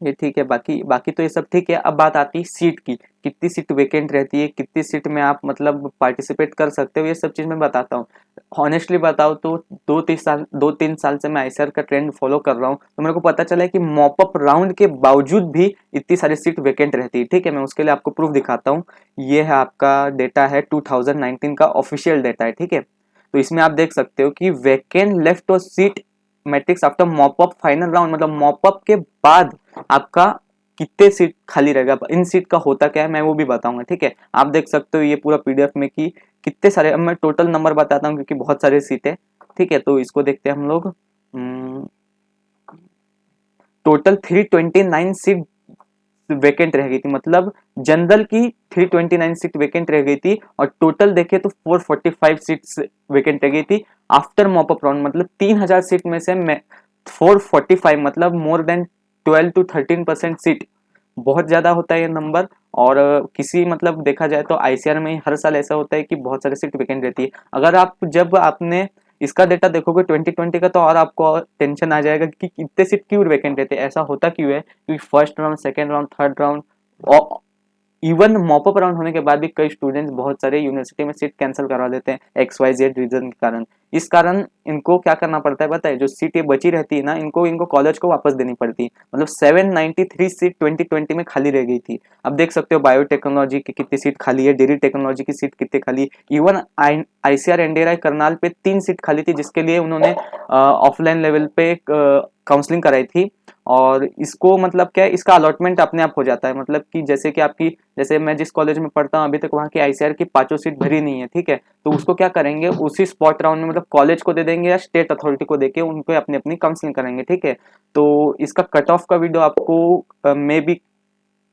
ये ठीक है, बाकी बाकी तो ये सब ठीक है। अब बात आती है सीट की, कितनी सीट वेकेंट रहती है, कितनी सीट में आप मतलब पार्टिसिपेट कर सकते हो, ये सब चीज़ मैं बताता हूँ। हॉनेस्टली बताओ तो 2-3 साल से मैं आईसीआर का ट्रेंड फॉलो कर रहा हूँ, तो मेरे को पता चला है कि मॉपअप राउंड के बावजूद भी इतनी सारी सीट वेकेंट रहती है। ठीक है, मैं उसके लिए आपको प्रूफ दिखाता हूँ। ये है आपका डेटा है 2019 का ऑफिशियल डेटा है। ठीक है, तो इसमें आप देख सकते हो कि वैकेंट लेफ्ट और seat matrix after mop up final round, मतलब मॉपअप के बाद आपका कितने सीट खाली रहेगा, इन सीट का होता क्या है मैं वो भी बताऊंगा। ठीक है, आप देख सकते हो ये पूरा पीडीएफ में कि कितने सारे, अब मैं टोटल नंबर बताता हूँ क्योंकि बहुत सारे सीट है। ठीक है, तो इसको देखते हैं हम लोग। टोटल 329 सीट वैकेंट रह गई थी, मतलब जनरल की 329 सीट वैकेंट रह गई थी, और टोटल देखे तो 445 सीट्स वैकेंट रह गई थी आफ्टर मॉपअप राउंड। मतलब 3000 सीट में से 445, मतलब मोर देन 12 to 13% सीट, बहुत ज्यादा होता है ये नंबर। और किसी मतलब देखा जाए तो आईसीआर में हर साल ऐसा होता है कि बहुत सारी सीट वैकेंट रहती है। अगर आप जब आपने इसका डेटा देखोगे 2020 का, तो और आपको टेंशन आ जाएगा कि कितने सीट क्यों वैकेंट रहते हैं, ऐसा होता क्यों है, क्योंकि first round, second round, third round, और इवन मॉपअप राउंड होने के बाद भी कई स्टूडेंट्स बहुत सारे यूनिवर्सिटी में सीट कैंसिल करवा देते हैं XYZ रीजन के कारण। इस कारण इनको क्या करना पड़ता है पता है, जो सीट ये बची रहती है ना, इनको इनको कॉलेज को वापस देनी पड़ती है। मतलब 793 सीट 2020 में खाली रह गई थी। अब देख सकते हो बायोटेक्नोलॉजी की कितनी सीट खाली है, डेयरी टेक्नोलॉजी की सीट कितनी खाली है। इवन आईसीआर एनडीआई करनाल पे 3 सीट खाली थी, जिसके लिए उन्होंने ऑफलाइन लेवल पे काउंसलिंग कराई थी। और इसको मतलब क्या है, इसका अलॉटमेंट अपने आप हो जाता है। मतलब कि जैसे कि आपकी, जैसे मैं जिस कॉलेज में पढ़ता हूँ अभी तक वहाँ की आईसीआर की 5 सीट भरी नहीं है। ठीक है, तो उसको क्या करेंगे, उसी स्पॉट राउंड में मतलब कॉलेज को दे देंगे या स्टेट अथॉरिटी को देके उनको अपनी अपनी काउंसलिंग करेंगे। ठीक है, तो इसका कट ऑफ का वीडियो आपको मे बी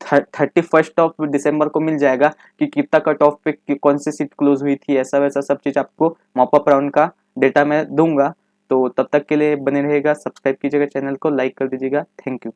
31 दिसंबर को मिल जाएगा कि कितना कट ऑफ पे कौन सी सीट क्लोज हुई थी, ऐसा वैसा सब चीज आपको मॉपअप राउंड का डेटा मैं दूंगा। तो तब तक के लिए बने रहेगा, सब्सक्राइब कीजिएगा, चैनल को लाइक कर दीजिएगा। Thank you.